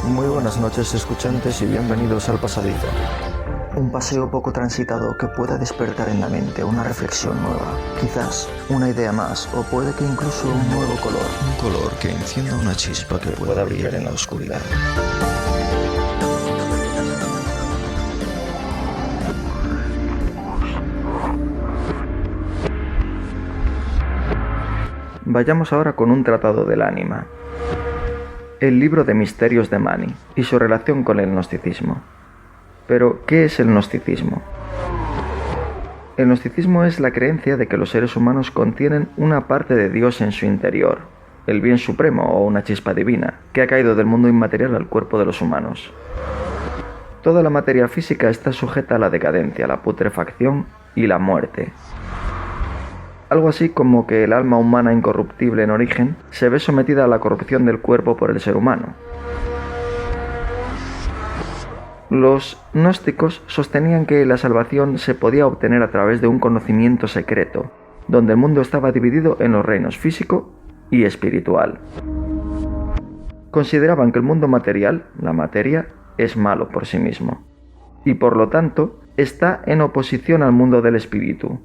Muy buenas noches, escuchantes, y bienvenidos al Pasadizo. Un paseo poco transitado que pueda despertar en la mente una reflexión nueva, quizás una idea más, o puede que incluso un nuevo color. Un color que encienda una chispa que pueda brillar en la oscuridad. Vayamos ahora con un tratado del ánima. El libro de misterios de Mani y su relación con el gnosticismo. Pero, ¿qué es el gnosticismo? El gnosticismo es la creencia de que los seres humanos contienen una parte de Dios en su interior, el bien supremo o una chispa divina, que ha caído del mundo inmaterial al cuerpo de los humanos. Toda la materia física está sujeta a la decadencia, la putrefacción y la muerte. Algo así como que el alma humana incorruptible en origen se ve sometida a la corrupción del cuerpo por el ser humano. Los gnósticos sostenían que la salvación se podía obtener a través de un conocimiento secreto, donde el mundo estaba dividido en los reinos físico y espiritual. Consideraban que el mundo material, la materia, es malo por sí mismo, y por lo tanto está en oposición al mundo del espíritu,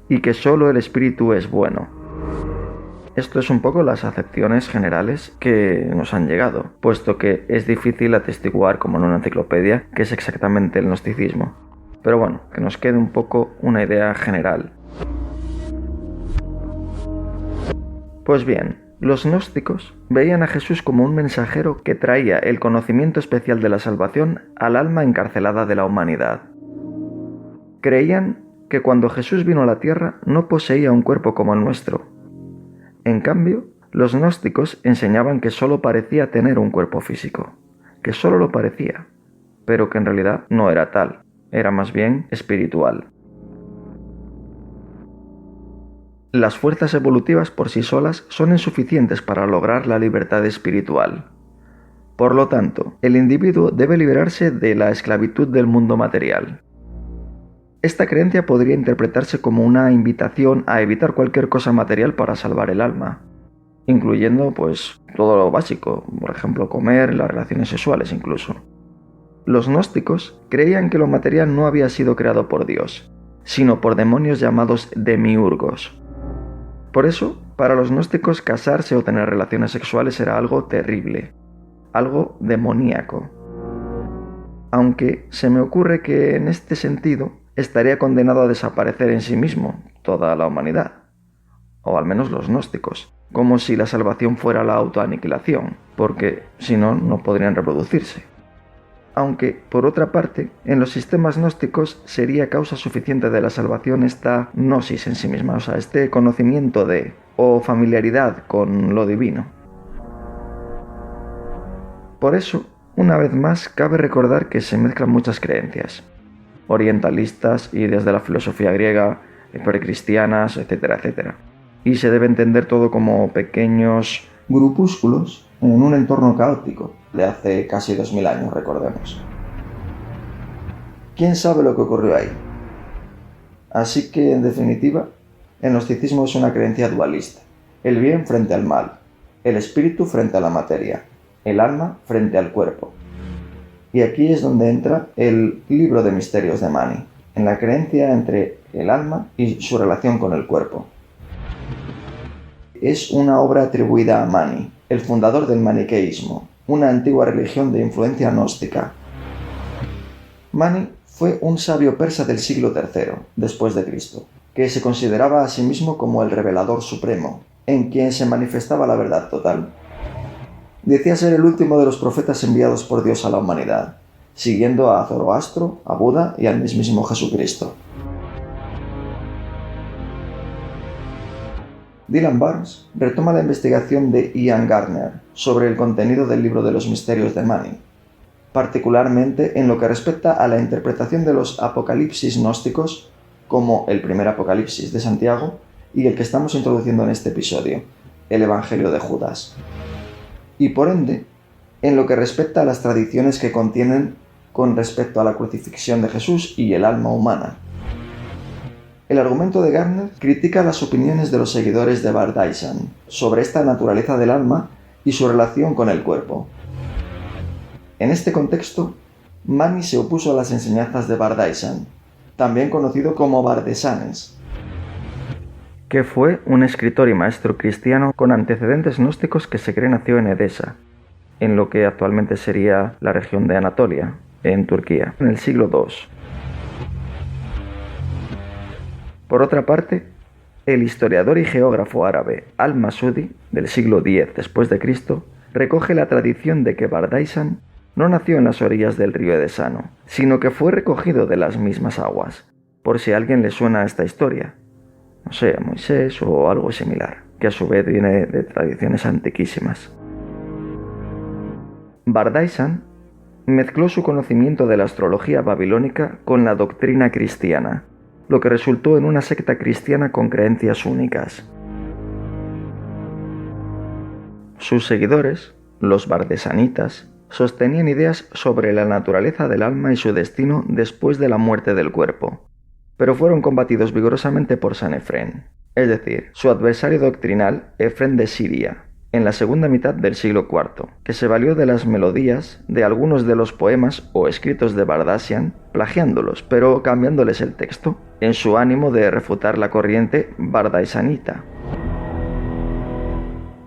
y que solo el espíritu es bueno. Esto es un poco las acepciones generales que nos han llegado, puesto que es difícil atestiguar, como en una enciclopedia, qué es exactamente el gnosticismo. Pero bueno, que nos quede un poco una idea general. Pues bien, los gnósticos veían a Jesús como un mensajero que traía el conocimiento especial de la salvación al alma encarcelada de la humanidad. Creían que cuando Jesús vino a la tierra no poseía un cuerpo como el nuestro. En cambio, los gnósticos enseñaban que solo parecía tener un cuerpo físico, que solo lo parecía, pero que en realidad no era tal, era más bien espiritual. Las fuerzas evolutivas por sí solas son insuficientes para lograr la libertad espiritual. Por lo tanto, el individuo debe liberarse de la esclavitud del mundo material. Esta creencia podría interpretarse como una invitación a evitar cualquier cosa material para salvar el alma, incluyendo pues todo lo básico, por ejemplo comer, las relaciones sexuales incluso. Los gnósticos creían que lo material no había sido creado por Dios, sino por demonios llamados demiurgos. Por eso, para los gnósticos casarse o tener relaciones sexuales era algo terrible, algo demoníaco. Aunque se me ocurre que en este sentido estaría condenado a desaparecer en sí mismo toda la humanidad, o al menos los gnósticos, como si la salvación fuera la autoaniquilación, porque si no, no podrían reproducirse. Aunque, por otra parte, en los sistemas gnósticos sería causa suficiente de la salvación esta gnosis en sí misma, o sea, este conocimiento de, o familiaridad con lo divino. Por eso, una vez más, cabe recordar que se mezclan muchas creencias, orientalistas y desde la filosofía griega, precristianas, etcétera, etcétera. Y se debe entender todo como pequeños grupúsculos en un entorno caótico de hace casi 2000 años, recordemos. ¿Quién sabe lo que ocurrió ahí? Así que, en definitiva, el gnosticismo es una creencia dualista. El bien frente al mal, el espíritu frente a la materia, el alma frente al cuerpo. Y aquí es donde entra el libro de misterios de Mani, en la creencia entre el alma y su relación con el cuerpo. Es una obra atribuida a Mani, el fundador del maniqueísmo, una antigua religión de influencia gnóstica. Mani fue un sabio persa del siglo III, después de Cristo, que se consideraba a sí mismo como el revelador supremo, en quien se manifestaba la verdad total. Decía ser el último de los profetas enviados por Dios a la humanidad, siguiendo a Zoroastro, a Buda y al mismísimo Jesucristo. Dylan Barnes retoma la investigación de Ian Gardner sobre el contenido del libro de los misterios de Mani, particularmente en lo que respecta a la interpretación de los apocalipsis gnósticos, como el primer Apocalipsis de Santiago y el que estamos introduciendo en este episodio, el Evangelio de Judas. Y por ende, en lo que respecta a las tradiciones que contienen con respecto a la crucifixión de Jesús y el alma humana. El argumento de Gardner critica las opiniones de los seguidores de Bardaisan sobre esta naturaleza del alma y su relación con el cuerpo. En este contexto, Mani se opuso a las enseñanzas de Bardaisan, también conocido como Bardesanes, que fue un escritor y maestro cristiano con antecedentes gnósticos que se cree nació en Edesa, en lo que actualmente sería la región de Anatolia, en Turquía, en el siglo II. Por otra parte, el historiador y geógrafo árabe Al-Masudi, del siglo X después de Cristo, recoge la tradición de que Bardaisan no nació en las orillas del río Edesano, sino que fue recogido de las mismas aguas, por si a alguien le suena esta historia, no sé, a Moisés o algo similar, que a su vez viene de tradiciones antiquísimas. Bardaisan mezcló su conocimiento de la astrología babilónica con la doctrina cristiana, lo que resultó en una secta cristiana con creencias únicas. Sus seguidores, los bardesanitas, sostenían ideas sobre la naturaleza del alma y su destino después de la muerte del cuerpo, pero fueron combatidos vigorosamente por San Efrén, es decir, su adversario doctrinal Efrén de Siria, en la segunda mitad del siglo IV, que se valió de las melodías de algunos de los poemas o escritos de Bardasian, plagiándolos, pero cambiándoles el texto, en su ánimo de refutar la corriente bardaisanita.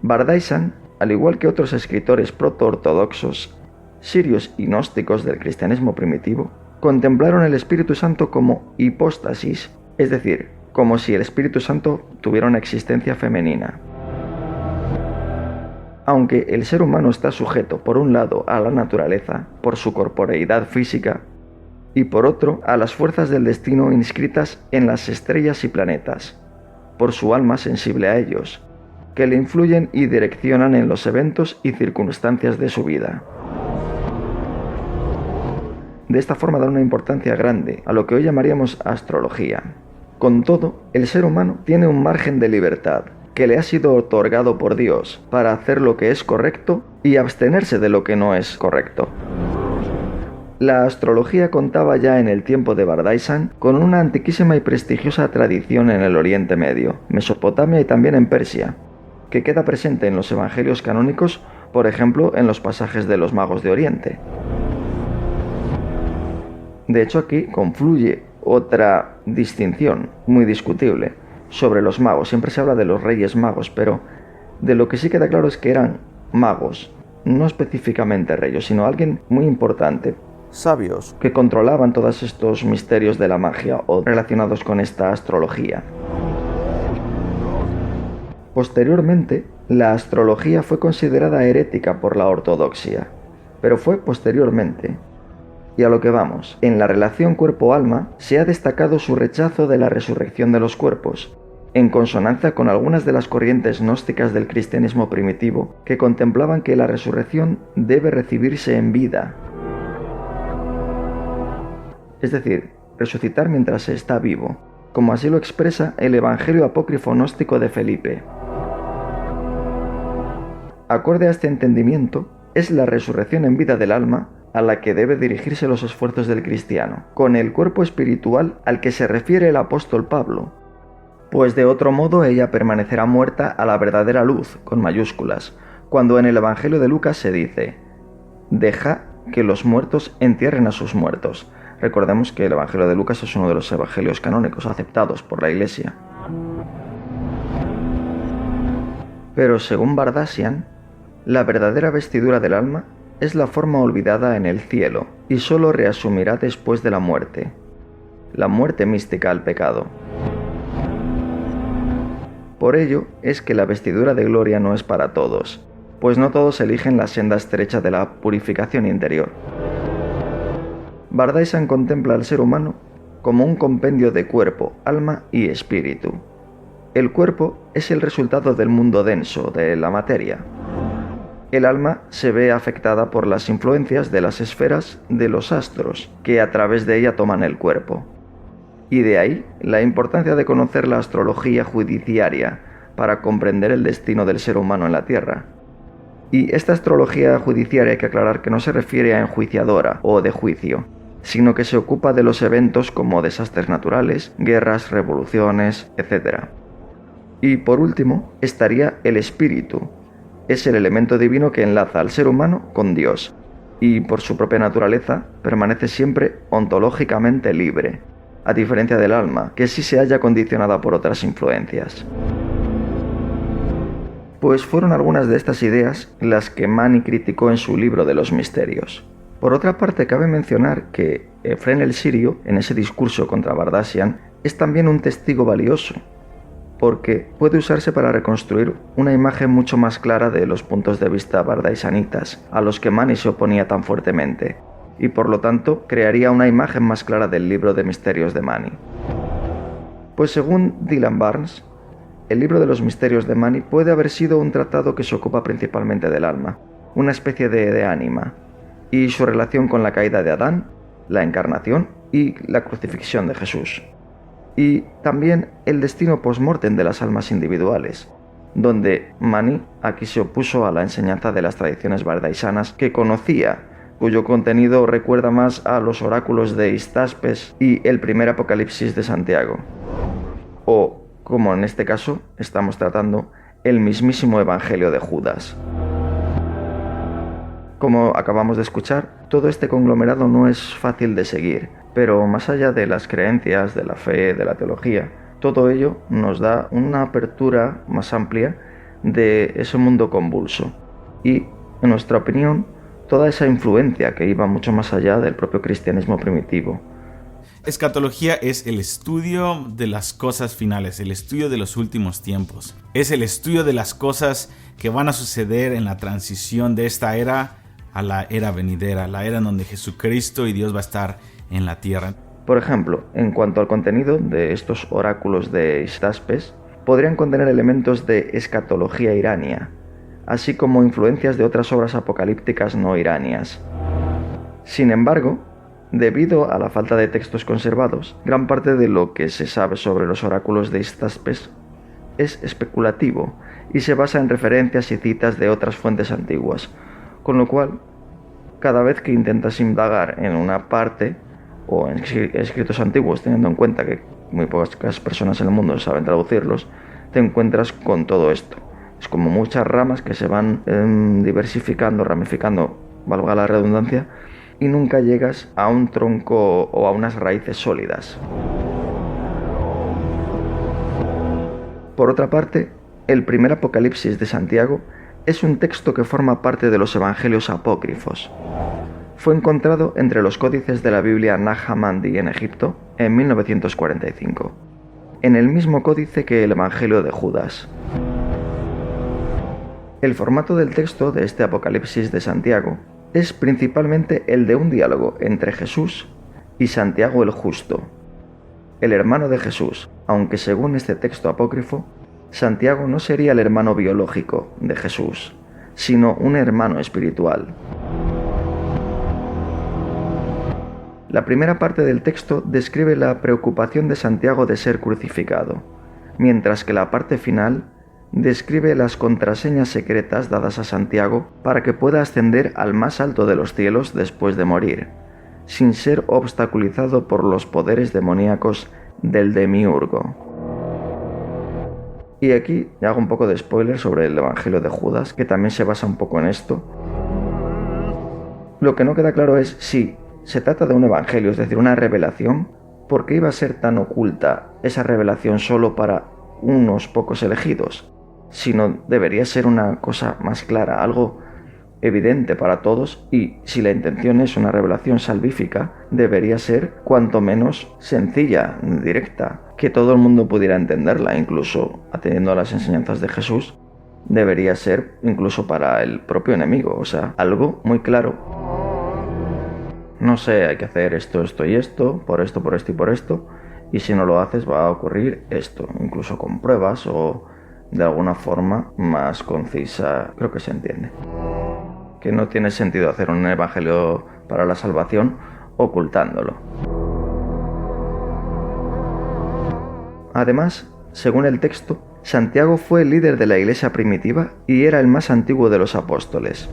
Bardaisan, al igual que otros escritores proto-ortodoxos, sirios y gnósticos del cristianismo primitivo, contemplaron el Espíritu Santo como hipóstasis, es decir, como si el Espíritu Santo tuviera una existencia femenina. Aunque el ser humano está sujeto, por un lado, a la naturaleza, por su corporeidad física, y por otro, a las fuerzas del destino inscritas en las estrellas y planetas, por su alma sensible a ellos, que le influyen y direccionan en los eventos y circunstancias de su vida. De esta forma da una importancia grande a lo que hoy llamaríamos astrología. Con todo, el ser humano tiene un margen de libertad que le ha sido otorgado por Dios para hacer lo que es correcto y abstenerse de lo que no es correcto. La astrología contaba ya en el tiempo de Bardaisan con una antiquísima y prestigiosa tradición en el Oriente Medio, Mesopotamia y también en Persia, que queda presente en los evangelios canónicos, por ejemplo, en los pasajes de los magos de Oriente. De hecho, aquí confluye otra distinción muy discutible sobre los magos. Siempre se habla de los reyes magos, pero de lo que sí queda claro es que eran magos, no específicamente reyes, sino alguien muy importante, sabios, que controlaban todos estos misterios de la magia o relacionados con esta astrología. Posteriormente, la astrología fue considerada herética por la ortodoxia, pero fue posteriormente. Y a lo que vamos, en la relación cuerpo-alma se ha destacado su rechazo de la resurrección de los cuerpos, en consonancia con algunas de las corrientes gnósticas del cristianismo primitivo que contemplaban que la resurrección debe recibirse en vida. Es decir, resucitar mientras se está vivo, como así lo expresa el Evangelio apócrifo gnóstico de Felipe. Acorde a este entendimiento, es la resurrección en vida del alma a la que debe dirigirse los esfuerzos del cristiano, con el cuerpo espiritual al que se refiere el apóstol Pablo, pues de otro modo ella permanecerá muerta a la verdadera luz, con mayúsculas, cuando en el Evangelio de Lucas se dice: «Deja que los muertos entierren a sus muertos». Recordemos que el Evangelio de Lucas es uno de los evangelios canónicos aceptados por la Iglesia. Pero según Bardasian, la verdadera vestidura del alma es la forma olvidada en el cielo y solo reasumirá después de la muerte mística al pecado. Por ello es que la vestidura de gloria no es para todos, pues no todos eligen la senda estrecha de la purificación interior. Bardaisan contempla al ser humano como un compendio de cuerpo, alma y espíritu. El cuerpo es el resultado del mundo denso, de la materia. El alma se ve afectada por las influencias de las esferas de los astros, que a través de ella toman el cuerpo. Y de ahí la importancia de conocer la astrología judiciaria para comprender el destino del ser humano en la Tierra. Y esta astrología judiciaria hay que aclarar que no se refiere a enjuiciadora o de juicio, sino que se ocupa de los eventos como desastres naturales, guerras, revoluciones, etc. Y por último estaría el espíritu. Es el elemento divino que enlaza al ser humano con Dios, y por su propia naturaleza permanece siempre ontológicamente libre, a diferencia del alma, que sí se halla condicionada por otras influencias. Pues fueron algunas de estas ideas las que Mani criticó en su libro de los misterios. Por otra parte, cabe mencionar que Efrén el Sirio, en ese discurso contra Bardasian, es también un testigo valioso, porque puede usarse para reconstruir una imagen mucho más clara de los puntos de vista bardaisanitas, a los que Mani se oponía tan fuertemente, y por lo tanto crearía una imagen más clara del libro de misterios de Mani. Pues según Dylan Barnes, el libro de los misterios de Mani puede haber sido un tratado que se ocupa principalmente del alma, una especie de ánima, y su relación con la caída de Adán, la encarnación y la crucifixión de Jesús. Y también el destino post-mortem de las almas individuales, donde Mani aquí se opuso a la enseñanza de las tradiciones bardaisanas que conocía, cuyo contenido recuerda más a los oráculos de Histaspes y el primer Apocalipsis de Santiago, o, como en este caso estamos tratando, el mismísimo Evangelio de Judas. Como acabamos de escuchar, todo este conglomerado no es fácil de seguir, pero más allá de las creencias, de la fe, de la teología, todo ello nos da una apertura más amplia de ese mundo convulso. Y, en nuestra opinión, toda esa influencia que iba mucho más allá del propio cristianismo primitivo. Escatología es el estudio de las cosas finales, el estudio de los últimos tiempos. Es el estudio de las cosas que van a suceder en la transición de esta era a la era venidera, la era en donde Jesucristo y Dios va a estar en la tierra. Por ejemplo, en cuanto al contenido de estos oráculos de Histaspes, podrían contener elementos de escatología irania, así como influencias de otras obras apocalípticas no iranias. Sin embargo, debido a la falta de textos conservados, gran parte de lo que se sabe sobre los oráculos de Histaspes es especulativo y se basa en referencias y citas de otras fuentes antiguas, con lo cual, cada vez que intentas indagar en una parte o en escritos antiguos, teniendo en cuenta que muy pocas personas en el mundo saben traducirlos, te encuentras con todo esto. Es como muchas ramas que se van diversificando, ramificando, valga la redundancia, y nunca llegas a un tronco o a unas raíces sólidas. Por otra parte, el primer Apocalipsis de Santiago es un texto que forma parte de los evangelios apócrifos. Fue encontrado entre los códices de la Biblia Nag Hammadi en Egipto en 1945, en el mismo códice que el Evangelio de Judas. El formato del texto de este Apocalipsis de Santiago es principalmente el de un diálogo entre Jesús y Santiago el Justo, el hermano de Jesús, aunque según este texto apócrifo, Santiago no sería el hermano biológico de Jesús, sino un hermano espiritual. La primera parte del texto describe la preocupación de Santiago de ser crucificado, mientras que la parte final describe las contraseñas secretas dadas a Santiago para que pueda ascender al más alto de los cielos después de morir, sin ser obstaculizado por los poderes demoníacos del demiurgo. Y aquí hago un poco de spoiler sobre el Evangelio de Judas, que también se basa un poco en esto. Lo que no queda claro es si se trata de un evangelio, es decir, una revelación, ¿por qué iba a ser tan oculta esa revelación solo para unos pocos elegidos? Sino debería ser una cosa más clara, algo evidente para todos, y si la intención es una revelación salvífica, debería ser cuanto menos sencilla, directa, que todo el mundo pudiera entenderla, incluso atendiendo a las enseñanzas de Jesús, debería ser incluso para el propio enemigo, o sea, algo muy claro. No sé, hay que hacer esto, esto y esto, por esto, por esto y por esto, y si no lo haces va a ocurrir esto, incluso con pruebas o de alguna forma más concisa, creo que se entiende. Que no tiene sentido hacer un evangelio para la salvación ocultándolo. Además, según el texto, Santiago fue el líder de la iglesia primitiva y era el más antiguo de los apóstoles.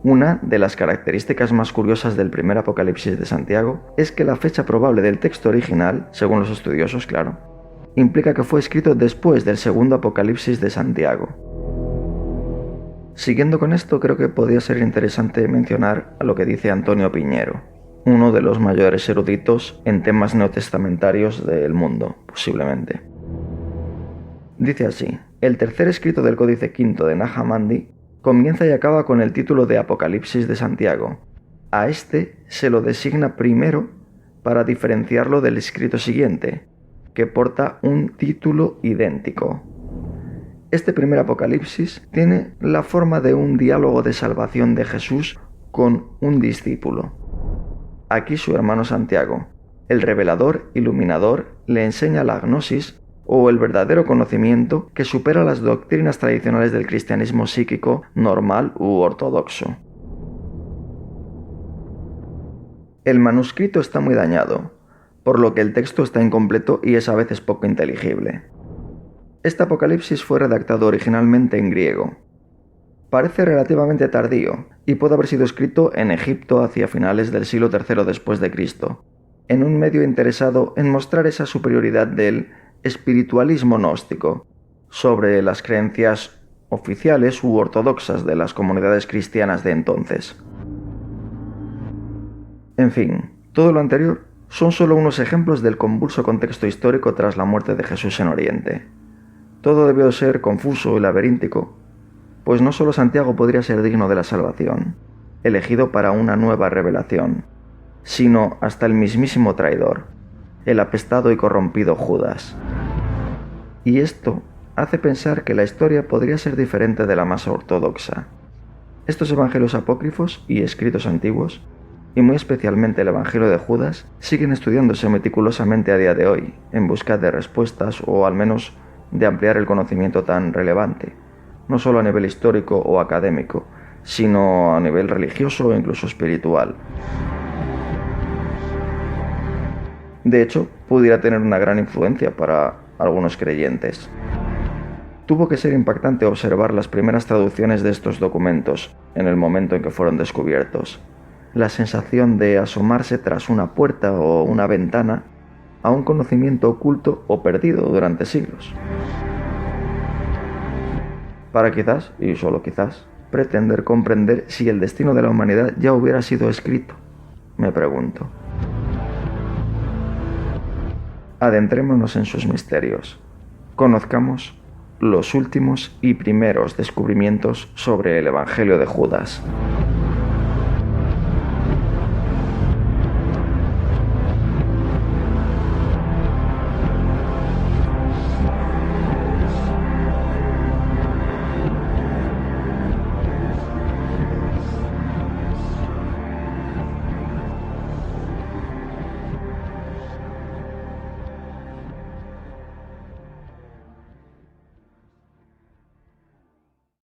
Una de las características más curiosas del primer Apocalipsis de Santiago es que la fecha probable del texto original, según los estudiosos, claro, implica que fue escrito después del segundo Apocalipsis de Santiago. Siguiendo con esto, creo que podría ser interesante mencionar a lo que dice Antonio Piñero, uno de los mayores eruditos en temas neotestamentarios del mundo, posiblemente. Dice así: el tercer escrito del Códice V de Nag Hammadi comienza y acaba con el título de Apocalipsis de Santiago. A este se lo designa primero para diferenciarlo del escrito siguiente, que porta un título idéntico. Este primer Apocalipsis tiene la forma de un diálogo de salvación de Jesús con un discípulo. Aquí su hermano Santiago, el revelador iluminador, le enseña la gnosis o el verdadero conocimiento que supera las doctrinas tradicionales del cristianismo psíquico normal u ortodoxo. El manuscrito está muy dañado, por lo que el texto está incompleto y es a veces poco inteligible. Este Apocalipsis fue redactado originalmente en griego. Parece relativamente tardío y puede haber sido escrito en Egipto hacia finales del siglo III después de Cristo, en un medio interesado en mostrar esa superioridad del espiritualismo gnóstico sobre las creencias oficiales u ortodoxas de las comunidades cristianas de entonces. En fin, todo lo anterior son solo unos ejemplos del convulso contexto histórico tras la muerte de Jesús en Oriente. Todo debió ser confuso y laberíntico, pues no solo Santiago podría ser digno de la salvación, elegido para una nueva revelación, sino hasta el mismísimo traidor, el apestado y corrompido Judas. Y esto hace pensar que la historia podría ser diferente de la más ortodoxa. Estos evangelios apócrifos y escritos antiguos, y muy especialmente el Evangelio de Judas, siguen estudiándose meticulosamente a día de hoy, en busca de respuestas o al menos de ampliar el conocimiento tan relevante, no solo a nivel histórico o académico, sino a nivel religioso o incluso espiritual. De hecho, pudiera tener una gran influencia para algunos creyentes. Tuvo que ser impactante observar las primeras traducciones de estos documentos en el momento en que fueron descubiertos. La sensación de asomarse tras una puerta o una ventana a un conocimiento oculto o perdido durante siglos. Para quizás, y solo quizás, pretender comprender si el destino de la humanidad ya hubiera sido escrito, me pregunto. Adentrémonos en sus misterios. Conozcamos los últimos y primeros descubrimientos sobre el Evangelio de Judas.